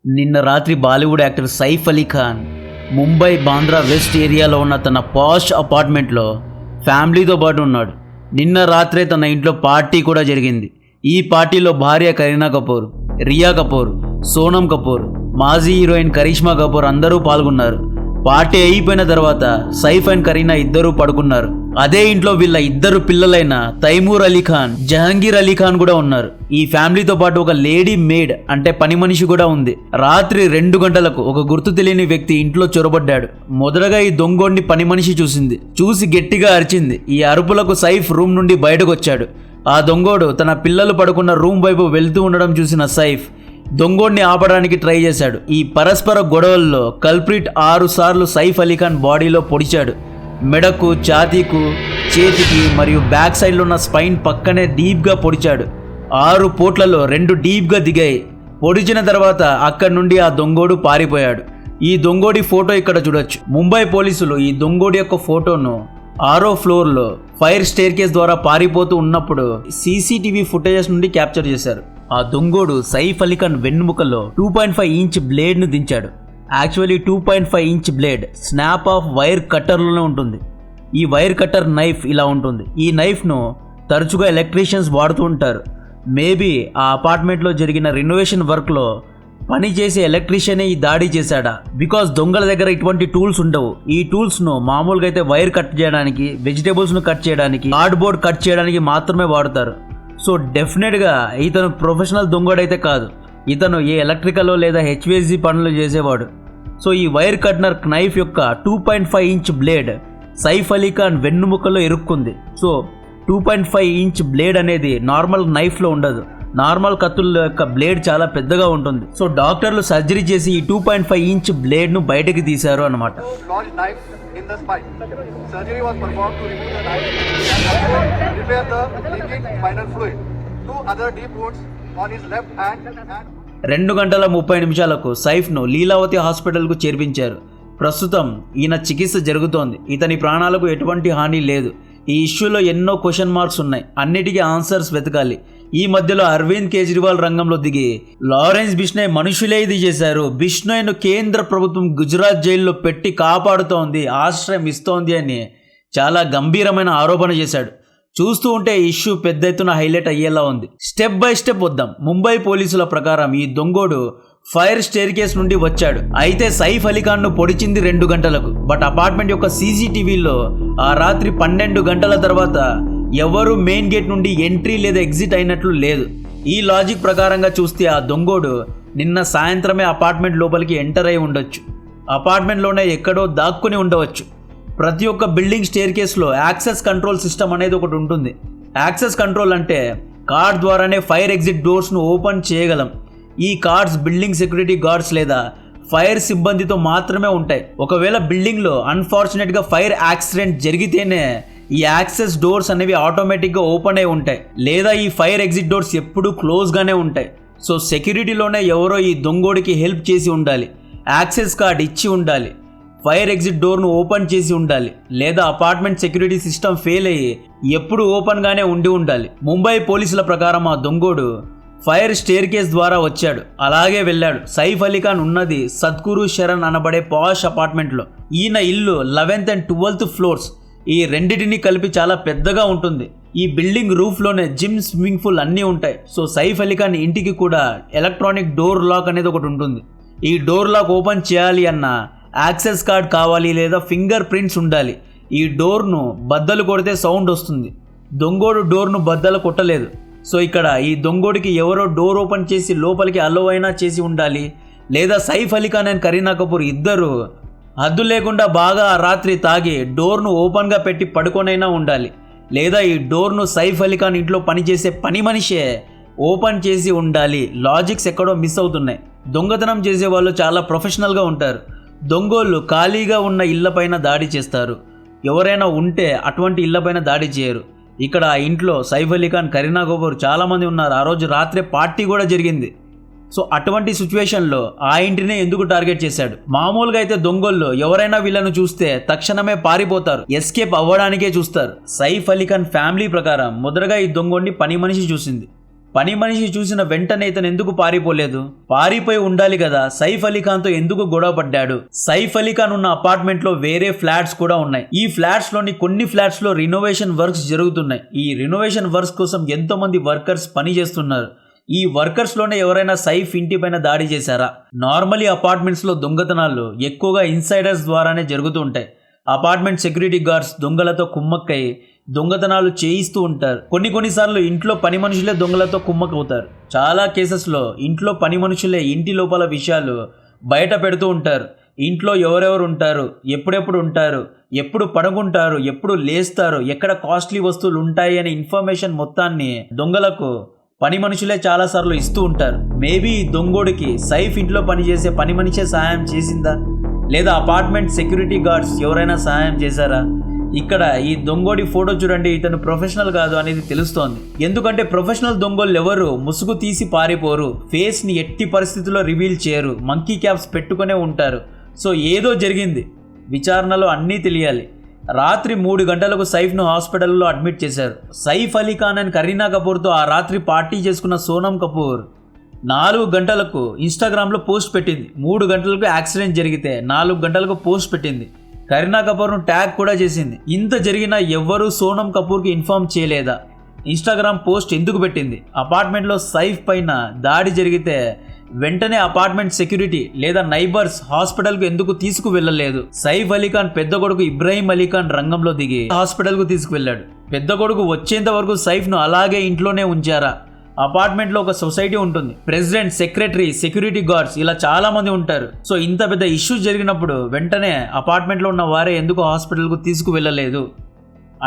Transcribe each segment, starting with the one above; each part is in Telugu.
నిన్న రాత్రి బాలీవుడ్ యాక్టర్ సైఫ్ అలీ ఖాన్ ముంబై బాంద్రా వెస్ట్ ఏరియాలో ఉన్న తన పాష్ అపార్ట్మెంట్లో ఫ్యామిలీతో పాటు ఉన్నాడు. నిన్న రాత్రే తన ఇంట్లో పార్టీ కూడా జరిగింది. ఈ పార్టీలో భార్య కరీనా కపూర్, రియా కపూర్, సోనం కపూర్, మాజీ హీరోయిన్ కరిష్మా కపూర్ అందరూ పాల్గొన్నారు. పార్టీ అయిపోయిన తర్వాత సైఫ్ అండ్ కరీనా ఇద్దరూ పడుకున్నారు. అదే ఇంట్లో వీళ్ళ ఇద్దరు పిల్లలైన తైమూర్ అలీ ఖాన్, జహంగీర్ అలీ ఖాన్ కూడా ఉన్నారు. ఈ ఫ్యామిలీతో పాటు ఒక లేడీ మేడ్ అంటే పని మనిషి కూడా ఉంది. రాత్రి 2 గంటలకు ఒక గుర్తు తెలియని వ్యక్తి ఇంట్లో చొరబడ్డాడు. మొదటగా ఈ దొంగోడిని పని మనిషి చూసి గట్టిగా అరిచింది. ఈ అరుపులకు సైఫ్ రూమ్ నుండి బయటకు వచ్చాడు. ఆ దొంగోడు తన పిల్లలు పడుకున్న రూమ్ వైపు వెళ్తూ ఉండడం చూసిన సైఫ్ దొంగోడిని ఆపడానికి ట్రై చేశాడు. ఈ పరస్పర గొడవల్లో కల్ప్రిట్ 6 సార్లు సైఫ్ అలీ ఖాన్ బాడీలో పొడిచాడు. మెడకు, ఛాతీకు, చేతికి మరియు బ్యాక్ సైడ్లో ఉన్న స్పైన్ పక్కనే డీప్గా పొడిచాడు. 6 పోట్లలో 2 డీప్గా దిగాయి. పొడిచిన తర్వాత అక్కడి నుండి ఆ దొంగోడు పారిపోయాడు. ఈ దొంగోడి ఫోటో ఇక్కడ చూడొచ్చు. ముంబై పోలీసులు ఈ దొంగోడి యొక్క ఫోటోను 6వ ఫ్లోర్లో ఫైర్ స్టేర్ కేస్ ద్వారా పారిపోతూ ఉన్నప్పుడు సీసీటీవీ ఫుటేజెస్ నుండి క్యాప్చర్ చేశారు. ఆ దొంగోడు సైఫ్ అలీ ఖాన్ వెన్నుముకలో 2.5 ఇంచ్ బ్లేడ్ను దించాడు. Actually 2.5 inch blade snap off wire కట్టర్లోనే ఉంటుంది. ఈ వైర్ కట్టర్ నైఫ్ ఇలా ఉంటుంది. ఈ నైఫ్ను తరచుగా ఎలక్ట్రీషియన్స్ వాడుతూ ఉంటారు. మేబీ ఆ అపార్ట్మెంట్లో జరిగిన రెనోవేషన్ వర్క్లో పనిచేసే ఎలక్ట్రీషియనే ఈ దాడి చేశాడా? బికాస్ దొంగల దగ్గర ఇటువంటి టూల్స్ ఉండవు. ఈ టూల్స్ను మామూలుగా అయితే వైర్ కట్ చేయడానికి, వెజిటేబుల్స్ను కట్ చేయడానికి, కార్డ్బోర్డ్ కట్ చేయడానికి మాత్రమే వాడతారు. సో డెఫినెట్గా ఇతను ప్రొఫెషనల్ దొంగడైతే కాదు. ఇతను ఏ ఎలక్ట్రికల్ లేదా హెచ్విఎస్జి పనులు చేసేవాడు. సో ఈ వైర్ కట్నర్ నైఫ్ యొక్క 2.5 ఇంచ్ బ్లేడ్ సైఫ్ అలీ ఖాన్ వెన్నుముకలో ఇరుక్కుంది. సో 2.5 ఇంచ్ బ్లేడ్ అనేది నార్మల్ నైఫ్లో ఉండదు. నార్మల్ కత్తుల యొక్క బ్లేడ్ చాలా పెద్దగా ఉంటుంది. సో డాక్టర్లు సర్జరీ చేసి ఈ 2.5 ఇంచ్ బ్లేడ్ను బయటకు తీశారు అన్నమాట. Surgery was performed to remove the knife and repair the leaking spinal fluid. 2 other deep wounds on his left hand and 2 గంటల 30 నిమిషాలకు సైఫ్ను లీలావతి హాస్పిటల్కు చేర్పించారు. ప్రస్తుతం ఈయన చికిత్స జరుగుతోంది. ఇతని ప్రాణాలకు ఎటువంటి హాని లేదు. ఈ ఇష్యూలో ఎన్నో క్వశ్చన్ మార్క్స్ ఉన్నాయి. అన్నిటికీ ఆన్సర్స్ వెతకాలి. ఈ మధ్యలో అరవింద్ కేజ్రీవాల్ రంగంలో దిగి లారెన్స్ బిష్నోయ్ మనుషులే ఇది చేశారు, బిష్నోయ్ను కేంద్ర ప్రభుత్వం గుజరాత్ జైల్లో పెట్టి కాపాడుతోంది, ఆశ్రయం ఇస్తోంది అని చాలా గంభీరమైన ఆరోపణ చేశాడు. చూస్తూ ఉంటే ఇష్యూ పెద్ద ఎత్తున హైలైట్ అయ్యేలా ఉంది. స్టెప్ బై స్టెప్ వద్దాం. ముంబై పోలీసుల ప్రకారం ఈ దొంగోడు ఫైర్ స్టేర్ కేస్ నుండి వచ్చాడు. అయితే సైఫ్ అలీ ఖాన్ ను పొడిచింది 2 గంటలకు. బట్ అపార్ట్మెంట్ యొక్క సీసీటీవీలో ఆ రాత్రి 12 గంటల తర్వాత ఎవరు మెయిన్ గేట్ నుండి ఎంట్రీ లేదా ఎగ్జిట్ అయినట్లు లేదు. ఈ లాజిక్ ప్రకారంగా చూస్తే ఆ దొంగోడు నిన్న సాయంత్రమే అపార్ట్మెంట్ లోపలికి ఎంటర్ అయి ఉండొచ్చు. అపార్ట్మెంట్లోనే ఎక్కడో దాక్కుని ఉండవచ్చు. ప్రతి ఒక్క బిల్డింగ్ స్టేర్ కేస్లో యాక్సెస్ కంట్రోల్ సిస్టమ్ అనేది ఒకటి ఉంటుంది. యాక్సెస్ కంట్రోల్ అంటే కార్డ్ ద్వారానే ఫైర్ ఎగ్జిట్ డోర్స్ను ఓపెన్ చేయగలం. ఈ కార్డ్స్ బిల్డింగ్ సెక్యూరిటీ గార్డ్స్ లేదా ఫైర్ సిబ్బందితో మాత్రమే ఉంటాయి. ఒకవేళ బిల్డింగ్లో అన్ఫార్చునేట్గా ఫైర్ యాక్సిడెంట్ జరిగితేనే ఈ యాక్సెస్ డోర్స్ అనేవి ఆటోమేటిక్గా ఓపెన్ అయి ఉంటాయి, లేదా ఈ ఫైర్ ఎగ్జిట్ డోర్స్ ఎప్పుడూ క్లోజ్గానే ఉంటాయి. సో సెక్యూరిటీలోనే ఎవరో ఈ దొంగోడికి హెల్ప్ చేసి ఉండాలి, యాక్సెస్ కార్డ్ ఇచ్చి ఉండాలి, ఫైర్ ఎగ్జిట్ డోర్ను ఓపెన్ చేసి ఉండాలి, లేదా అపార్ట్మెంట్ సెక్యూరిటీ సిస్టమ్ ఫెయిల్ అయ్యి ఎప్పుడు ఓపెన్గానే ఉండి ఉండాలి. ముంబై పోలీసుల ప్రకారం ఆ దొంగోడు ఫైర్ స్టేర్ కేస్ ద్వారా వచ్చాడు, అలాగే వెళ్ళాడు. సైఫ్ అలీ ఖాన్ ఉన్నది సద్గురు శరణ్ అనబడే పాష్ అపార్ట్మెంట్లో. ఈయన ఇల్లు 11th and 12th ఫ్లోర్స్. ఈ రెండింటిని కలిపి చాలా పెద్దగా ఉంటుంది. ఈ బిల్డింగ్ రూఫ్లోనే జిమ్, స్విమ్మింగ్ పూల్ అన్నీ ఉంటాయి. సో సైఫ్ అలీ ఖాన్ ఇంటికి కూడా ఎలక్ట్రానిక్ డోర్ లాక్ అనేది ఒకటి ఉంటుంది. ఈ డోర్ లాక్ ఓపెన్ చేయాలి అన్న యాక్సెస్ కార్డ్ కావాలి, లేదా ఫింగర్ ప్రింట్స్ ఉండాలి. ఈ డోర్ను బద్దలు కొడితే సౌండ్ వస్తుంది. దొంగోడు డోర్ను బద్దలు కొట్టలేదు. సో ఇక్కడ ఈ దొంగోడికి ఎవరో డోర్ ఓపెన్ చేసి లోపలికి అలో అయినా చేసి ఉండాలి, లేదా సైఫ్ అలీ ఖాన్ అండ్ కరీనా కపూర్ ఇద్దరు హద్దు లేకుండా బాగా రాత్రి తాగి డోర్ను ఓపెన్గా పెట్టి పడుకొనైనా ఉండాలి, లేదా ఈ డోర్ను సైఫ్ అలీ ఖాన్ ఇంట్లో పనిచేసే పని మనిషే ఓపెన్ చేసి ఉండాలి. లాజిక్స్ ఎక్కడో మిస్ అవుతున్నాయి. దొంగతనం చేసే వాళ్ళు చాలా ప్రొఫెషనల్గా ఉంటారు. దొంగోళ్ళు ఖాళీగా ఉన్న ఇళ్లపైన దాడి చేస్తారు. ఎవరైనా ఉంటే అటువంటి ఇళ్లపైన దాడి చేయరు. ఇక్కడ ఆ ఇంట్లో సైఫ్ అలీ ఖాన్, కరీనా కపూర్ చాలామంది ఉన్నారు. ఆ రోజు రాత్రే పార్టీ కూడా జరిగింది. సో అటువంటి సిచ్యువేషన్లో ఆ ఇంటినే ఎందుకు టార్గెట్ చేశాడు? మామూలుగా అయితే దొంగోళ్ళు ఎవరైనా వీళ్ళను చూస్తే తక్షణమే పారిపోతారు, ఎస్కేప్ అవ్వడానికే చూస్తారు. సైఫ్ అలీ ఖాన్ ఫ్యామిలీ ప్రకారం మొదటగా ఈ దొంగోడిని పని మనిషి చూసింది. పని మనిషి చూసిన వెంటనే ఇతను ఎందుకు పారిపోలేదు? పారిపోయి ఉండాలి కదా. సైఫ్ అలీ ఖాన్ తో ఎందుకు గొడవ పడ్డాడు? సైఫ్ అలీ ఖాన్ ఉన్న అపార్ట్మెంట్ లో వేరే ఫ్లాట్స్ కూడా ఉన్నాయి. ఈ ఫ్లాట్స్ లోని కొన్ని ఫ్లాట్స్ లో రినోవేషన్ వర్క్స్ జరుగుతున్నాయి. ఈ రినోవేషన్ వర్క్స్ కోసం ఎంతో మంది వర్కర్స్ పని చేస్తున్నారు. ఈ వర్కర్స్ లోనే ఎవరైనా సైఫ్ ఇంటి పైన దాడి చేశారా? నార్మలీ అపార్ట్మెంట్స్ లో దొంగతనాలు ఎక్కువగా ఇన్సైడర్స్ ద్వారానే జరుగుతూ ఉంటాయి. అపార్ట్మెంట్ సెక్యూరిటీ గార్డ్స్ దొంగలతో కుమ్మక్కై దొంగతనాలు చేయిస్తూ ఉంటారు. కొన్నిసార్లు ఇంట్లో పని మనుషులే దొంగలతో కుమ్మక్కవుతారు. చాలా కేసెస్లో ఇంట్లో పని మనుషులే ఇంటి లోపల విషయాలు బయట పెడుతూ ఉంటారు. ఇంట్లో ఎవరెవరు ఉంటారు, ఎప్పుడెప్పుడు ఉంటారు, ఎప్పుడు పడుకుంటారు, ఎప్పుడు లేస్తారు, ఎక్కడ కాస్ట్లీ వస్తువులు ఉంటాయి అనే ఇన్ఫర్మేషన్ మొత్తాన్ని దొంగలకు పని మనుషులే చాలాసార్లు ఇస్తూ ఉంటారు. మేబీ ఈ దొంగోడికి సైఫ్ ఇంట్లో పనిచేసే పని మనిషే సహాయం చేసిందా, లేదా అపార్ట్మెంట్ సెక్యూరిటీ గార్డ్స్ ఎవరైనా సహాయం చేశారా? ఇక్కడ ఈ దొంగోడి ఫోటో చూడండి, ఇతను ప్రొఫెషనల్ కాదు అనేది తెలుస్తోంది. ఎందుకంటే ప్రొఫెషనల్ దొంగోళ్ళు ఎవరు ముసుగు తీసి పారిపోరు, ఫేస్ ని ఎట్టి పరిస్థితుల్లో రివీల్ చేయరు, మంకీ క్యాప్స్ పెట్టుకునే ఉంటారు. సో ఏదో జరిగింది, విచారణలో అన్నీ తెలియాలి. రాత్రి 3 గంటలకు సైఫ్ను హాస్పిటల్లో అడ్మిట్ చేశారు. సైఫ్ అలీ ఖాన్ అండ్ కరీనా కపూర్తో ఆ రాత్రి పార్టీ చేసుకున్న సోనం కపూర్ 4 గంటలకు ఇన్స్టాగ్రామ్లో పోస్ట్ పెట్టింది. 3 గంటలకు యాక్సిడెంట్ జరిగితే 4 గంటలకు పోస్ట్ పెట్టింది. కరీనా కపూర్ను ట్యాగ్ కూడా చేసింది. ఇంత జరిగినా ఎవ్వరూ సోనం కపూర్కి ఇన్ఫార్మ్ చేయలేదా? ఇన్స్టాగ్రామ్ పోస్ట్ ఎందుకు పెట్టింది? అపార్ట్మెంట్లో సైఫ్ పైన దాడి జరిగితే వెంటనే అపార్ట్మెంట్ సెక్యూరిటీ లేదా నైబర్స్ హాస్పిటల్కు ఎందుకు తీసుకువెళ్ళలేదు? సైఫ్ అలీ ఖాన్ పెద్ద కొడుకు ఇబ్రాహీం అలీ ఖాన్ రంగంలో దిగి హాస్పిటల్కు తీసుకువెళ్ళాడు. పెద్ద కొడుకు వచ్చేంత వరకు సైఫ్ను అలాగే ఇంట్లోనే ఉంచారా? అపార్ట్మెంట్లో ఒక సొసైటీ ఉంటుంది, ప్రెసిడెంట్, సెక్రటరీ, సెక్యూరిటీ గార్డ్స్ ఇలా చాలా మంది ఉంటారు. సో ఇంత పెద్ద ఇష్యూ జరిగినప్పుడు వెంటనే అపార్ట్మెంట్లో ఉన్న వారే ఎందుకు హాస్పిటల్కు తీసుకువెళ్ళలేదు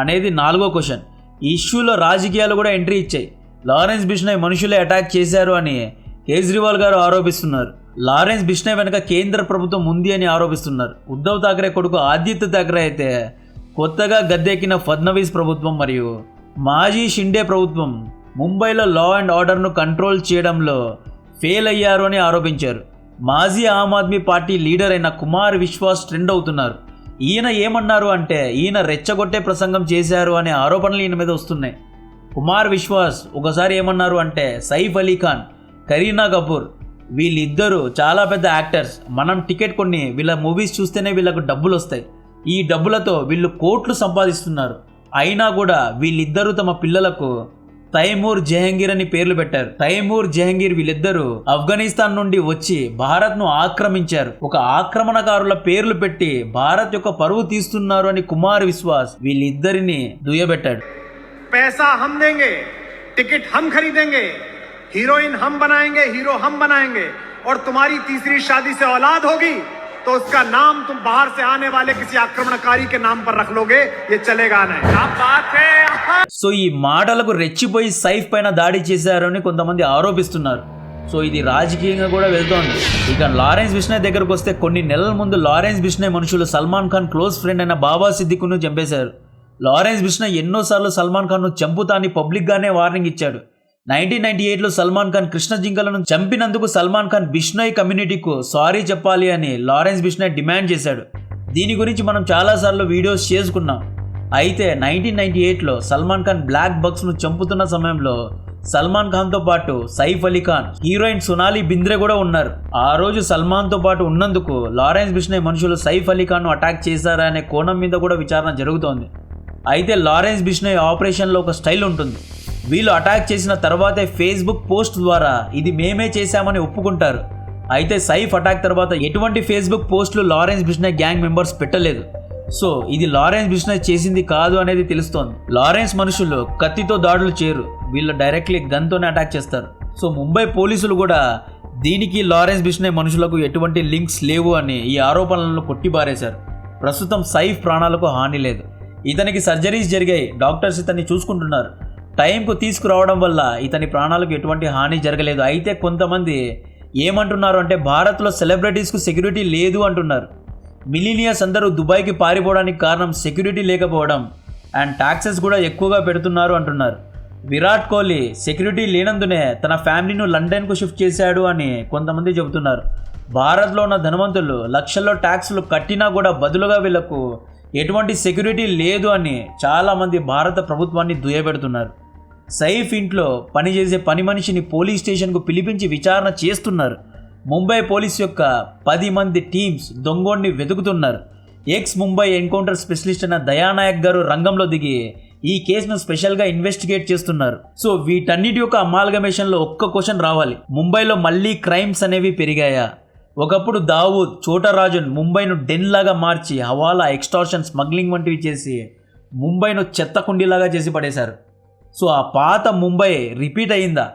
అనేది 4వ క్వశ్చన్. ఈ ఇష్యూలో రాజకీయాలు కూడా ఎంట్రీ ఇచ్చాయి. లారెన్స్ బిష్నాయ్ మనుషులే అటాక్ చేశారు అని కేజ్రీవాల్ గారు ఆరోపిస్తున్నారు. లారెన్స్ బిష్నాయ్ వెనక కేంద్ర ప్రభుత్వం ఉంది అని ఆరోపిస్తున్నారు. ఉద్ధవ్ థాకరే కొడుకు ఆదిత్య థాకరే అయితే కొత్తగా గద్దెక్కిన ఫడ్నవీస్ ప్రభుత్వం మరియు మాజీ షిండే ప్రభుత్వం ముంబైలో లా అండ్ ఆర్డర్ను కంట్రోల్ చేయడంలో ఫెయిల్ అయ్యారు అని ఆరోపించారు. మాజీ ఆమ్ ఆద్మీ పార్టీ లీడర్ అయిన కుమార్ విశ్వాస్ ట్రెండ్ అవుతున్నారు. ఈయన ఏమన్నారు అంటే ఈయన రెచ్చగొట్టే ప్రసంగం చేశారు అనే ఆరోపణలు ఈయన మీద వస్తున్నాయి. కుమార్ విశ్వాస్ ఒకసారి ఏమన్నారు అంటే సైఫ్ అలీ ఖాన్, కరీనా కపూర్ వీళ్ళిద్దరూ చాలా పెద్ద యాక్టర్స్, మనం టికెట్ కొన్ని వీళ్ళ మూవీస్ చూస్తేనే వీళ్ళకు డబ్బులు వస్తాయి, ఈ డబ్బులతో వీళ్ళు కోట్లు సంపాదిస్తున్నారు. అయినా కూడా వీళ్ళిద్దరూ తమ పిల్లలకు తైమూర్ జహంగీర్ అని పేర్లు పెట్టారు. తైమూర్ జహంగీర్ వీళ్ళిద్దరూ ఆఫ్ఘనిస్తాన్ నుండి వచ్చి భారత్ను ఆక్రమించారు. ఒక ఆక్రమణకారుల పేర్లు పెట్టి భారత్ యొక్క పరువు తీస్తున్నారు అని కుమార్ విశ్వాస్ వీళ్ళిద్దరిని దుయ్యబెట్టాడు. पैसा हम देंगे, टिकट हम खरीदेंगे, हीरोइन हम बनाएंगे, हीरो हम बनाएंगे और तुम्हारी तीसरी शादी से औलाद होगी तो उसका नाम तुम बाहर से आने वाले किसी आक्रमणकारी के नाम पर रख लोगे, ये चलेगा नहीं. क्या बात है. సో ఈ మాటలకు రెచ్చిపోయి సైఫ్ పైన దాడి చేశారు అని కొంతమంది ఆరోపిస్తున్నారు. సో ఇది రాజకీయంగా కూడా వెళ్తోంది. ఇక లారెన్స్ బిష్నాయ్ దగ్గరకు వస్తే కొన్ని నెలల ముందు లారెన్స్ బిష్నాయ్ మనుషులు సల్మాన్ ఖాన్ క్లోజ్ ఫ్రెండ్ అయిన బాబా సిద్దికును చంపేశారు. లారెన్స్ బిష్నాయ్ ఎన్నోసార్లు సల్మాన్ ఖాన్ను చంపుతా అని పబ్లిక్గానే వార్నింగ్ ఇచ్చాడు. 1998లో సల్మాన్ ఖాన్ కృష్ణ జింకలను చంపినందుకు సల్మాన్ ఖాన్ బిష్నాయ్ కమ్యూనిటీకు సారీ చెప్పాలి అని లారెన్స్ బిష్నాయ్ డిమాండ్ చేశాడు. దీని గురించి మనం చాలాసార్లు వీడియోస్ చేసుకున్నాం. అయితే 1998లో సల్మాన్ ఖాన్ బ్లాక్ బక్స్ను చంపుతున్న సమయంలో సల్మాన్ ఖాన్తో పాటు సైఫ్ అలీ ఖాన్, హీరోయిన్ సోనాలి బింద్రే కూడా ఉన్నారు. ఆ రోజు సల్మాన్తో పాటు ఉన్నందుకు లారెన్స్ బిష్నాయ్ మనుషులు సైఫ్ అలీ ఖాన్ను అటాక్ చేశారా అనే కోణం మీద కూడా విచారణ జరుగుతోంది. అయితే లారెన్స్ బిష్నాయ్ ఆపరేషన్లో ఒక స్టైల్ ఉంటుంది. వీళ్ళు అటాక్ చేసిన తర్వాతే ఫేస్బుక్ పోస్ట్ ద్వారా ఇది మేమే చేశామని ఒప్పుకుంటారు. అయితే సైఫ్ అటాక్ తర్వాత ఎటువంటి ఫేస్బుక్ పోస్టులు లారెన్స్ బిష్నాయ్ గ్యాంగ్ మెంబర్స్ పెట్టలేదు. సో ఇది లారెన్స్ బిష్నాయ్ చేసింది కాదు అనేది తెలుస్తోంది. లారెన్స్ మనుషులు కత్తితో దాడులు చేయరు, వీళ్ళు డైరెక్ట్లీ గన్తోనే అటాక్ చేస్తారు. సో ముంబై పోలీసులు కూడా దీనికి లారెన్స్ బిష్నాయ్ మనుషులకు ఎటువంటి లింక్స్ లేవు అని ఈ ఆరోపణలను కొట్టిబారేశారు. ప్రస్తుతం సైఫ్ ప్రాణాలకు హాని లేదు. ఇతనికి సర్జరీస్ జరిగాయి, డాక్టర్స్ ఇతన్ని చూసుకుంటున్నారు. టైంకు తీసుకురావడం వల్ల ఇతని ప్రాణాలకు ఎటువంటి హాని జరగలేదు. అయితే కొంతమంది ఏమంటున్నారు అంటే భారత్లో సెలబ్రిటీస్కు సెక్యూరిటీ లేదు అంటున్నారు. మిలీనియర్స్ అందరూ దుబాయ్కి పారిపోవడానికి కారణం సెక్యూరిటీ లేకపోవడం అండ్ ట్యాక్సెస్ కూడా ఎక్కువగా పెడుతున్నారు అంటున్నారు. విరాట్ కోహ్లీ సెక్యూరిటీ లేనందునే తన ఫ్యామిలీను లండన్కు షిఫ్ట్ చేశాడు అని కొంతమంది చెబుతున్నారు. భారత్లో ఉన్న ధనవంతులు లక్షల్లో ట్యాక్సులు కట్టినా కూడా బదులుగా వీళ్లకు ఎటువంటి సెక్యూరిటీ లేదు అని చాలామంది భారత ప్రభుత్వాన్ని దుయ్యబెడుతున్నారు. సైఫ్ ఇంట్లో పనిచేసే పని మనిషిని పోలీస్ స్టేషన్కు పిలిపించి విచారణ చేస్తున్నారు. ముంబై పోలీస్ యొక్క 10 మంది టీమ్స్ దొంగోడిని వెతుకుతున్నారు. ఎక్స్ ముంబై ఎన్కౌంటర్ స్పెషలిస్ట్ అయిన దయానాయక్ గారు రంగంలో దిగి ఈ కేసును స్పెషల్గా ఇన్వెస్టిగేట్ చేస్తున్నారు. సో వీటన్నిటి యొక్క అమాల్గమేషన్లో ఒక్క క్వశ్చన్ రావాలి, ముంబైలో మళ్ళీ క్రైమ్స్ అనేవి పెరిగాయా? ఒకప్పుడు దావూద్, చోటరాజన్ ముంబైను డెన్ లాగా మార్చి హవాలా, ఎక్స్టార్షన్, స్మగ్లింగ్ వంటివి చేసి ముంబైను చెత్త కుండీలాగా చేసి పడేశారు. సో ఆ పాత ముంబై రిపీట్ అయిందా?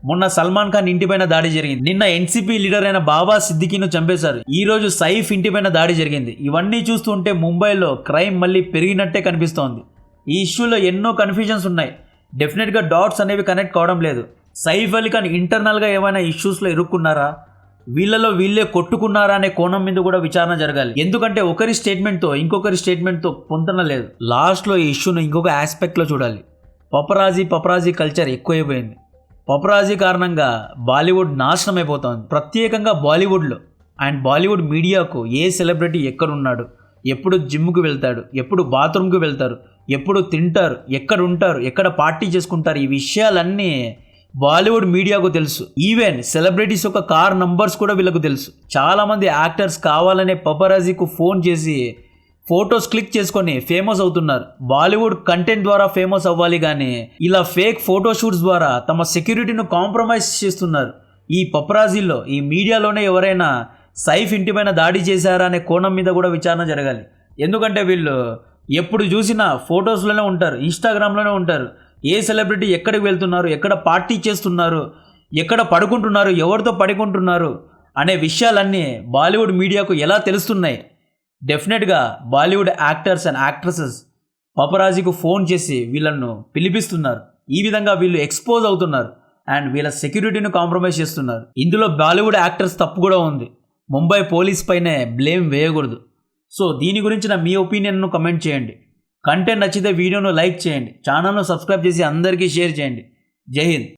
మొన్న సల్మాన్ ఖాన్ ఇంటిపైన దాడి జరిగింది. నిన్న ఎన్సీపీ లీడర్ అయిన బాబా సిద్దికీను చంపేశారు. ఈ రోజు సైఫ్ ఇంటిపైన దాడి జరిగింది. ఇవన్నీ చూస్తుంటే ముంబైలో క్రైమ్ మళ్ళీ పెరిగినట్టే కనిపిస్తోంది. ఈ ఇష్యూలో ఎన్నో కన్ఫ్యూజన్స్ ఉన్నాయి. డెఫినెట్గా డాట్స్ అనేవి కనెక్ట్ కావడం లేదు. సైఫ్ అలీ ఖాన్ ఇంటర్నల్గా ఏమైనా ఇష్యూస్లో ఇరుక్కున్నారా, వీళ్ళలో వీళ్ళే కొట్టుకున్నారా అనే కోణం మీద కూడా విచారణ జరగాలి. ఎందుకంటే ఒకరి స్టేట్మెంట్తో ఇంకొకరి స్టేట్మెంట్తో పొంతన లేదు. లాస్ట్లో ఈ ఇష్యూను ఇంకొక ఆస్పెక్ట్లో చూడాలి. పపరాజీ కల్చర్ ఎక్కువైపోయింది. పపరాజీ కారణంగా బాలీవుడ్ నాశనం అయిపోతుంది. ప్రత్యేకంగా బాలీవుడ్లో అండ్ బాలీవుడ్ మీడియాకు ఏ సెలబ్రిటీ ఎక్కడున్నాడు, ఎప్పుడు జిమ్కు వెళ్తాడు, ఎప్పుడు బాత్రూమ్కి వెళ్తారు, ఎప్పుడు తింటారు, ఎక్కడ ఉంటారు, ఎక్కడ పార్టీ చేసుకుంటారు, ఈ విషయాలన్నీ బాలీవుడ్ మీడియాకు తెలుసు. ఈవెన్ సెలబ్రిటీస్ యొక్క కార్ నంబర్స్ కూడా వీళ్ళకు తెలుసు. చాలామంది యాక్టర్స్ కావాలనే పపరాజీకు ఫోన్ చేసి ఫొటోస్ క్లిక్ చేసుకొని ఫేమస్ అవుతున్నారు. బాలీవుడ్ కంటెంట్ ద్వారా ఫేమస్ అవ్వాలి కానీ ఇలా ఫేక్ ఫోటోషూట్స్ ద్వారా తమ సెక్యూరిటీను కాంప్రమైజ్ చేస్తున్నారు. ఈ పపరాజీల్లో, ఈ మీడియాలోనే ఎవరైనా సైఫ్ ఇంటిపైన దాడి చేశారా అనే కోణం మీద కూడా విచారణ జరగాలి. ఎందుకంటే వీళ్ళు ఎప్పుడు చూసినా ఫొటోస్లోనే ఉంటారు, ఇన్స్టాగ్రామ్లోనే ఉంటారు. ఏ సెలబ్రిటీ ఎక్కడికి వెళ్తున్నారు, ఎక్కడ పార్టీ చేస్తున్నారు, ఎక్కడ పడుకుంటున్నారు, ఎవరితో పడుకుంటున్నారు అనే విషయాలన్నీ బాలీవుడ్ మీడియాకు ఎలా తెలుస్తున్నాయి? డెఫినెట్గా బాలీవుడ్ యాక్టర్స్ అండ్ యాక్ట్రసెస్ పపరాజీకు ఫోన్ చేసి వీళ్ళను పిలిపిస్తున్నారు. ఈ విధంగా వీళ్ళు ఎక్స్పోజ్ అవుతున్నారు అండ్ వీళ్ళ సెక్యూరిటీని కాంప్రమైజ్ చేస్తున్నారు. ఇందులో బాలీవుడ్ యాక్టర్స్ తప్పు కూడా ఉంది. ముంబై పోలీస్ పైనే బ్లేమ్ వేయకూడదు. సో దీని గురించిన మీ ఒపీనియన్ను కమెంట్ చేయండి. కంటెంట్ నచ్చితే వీడియోను లైక్ చేయండి, ఛానల్ను సబ్స్క్రైబ్ చేసి అందరికీ షేర్ చేయండి. జై హింద్.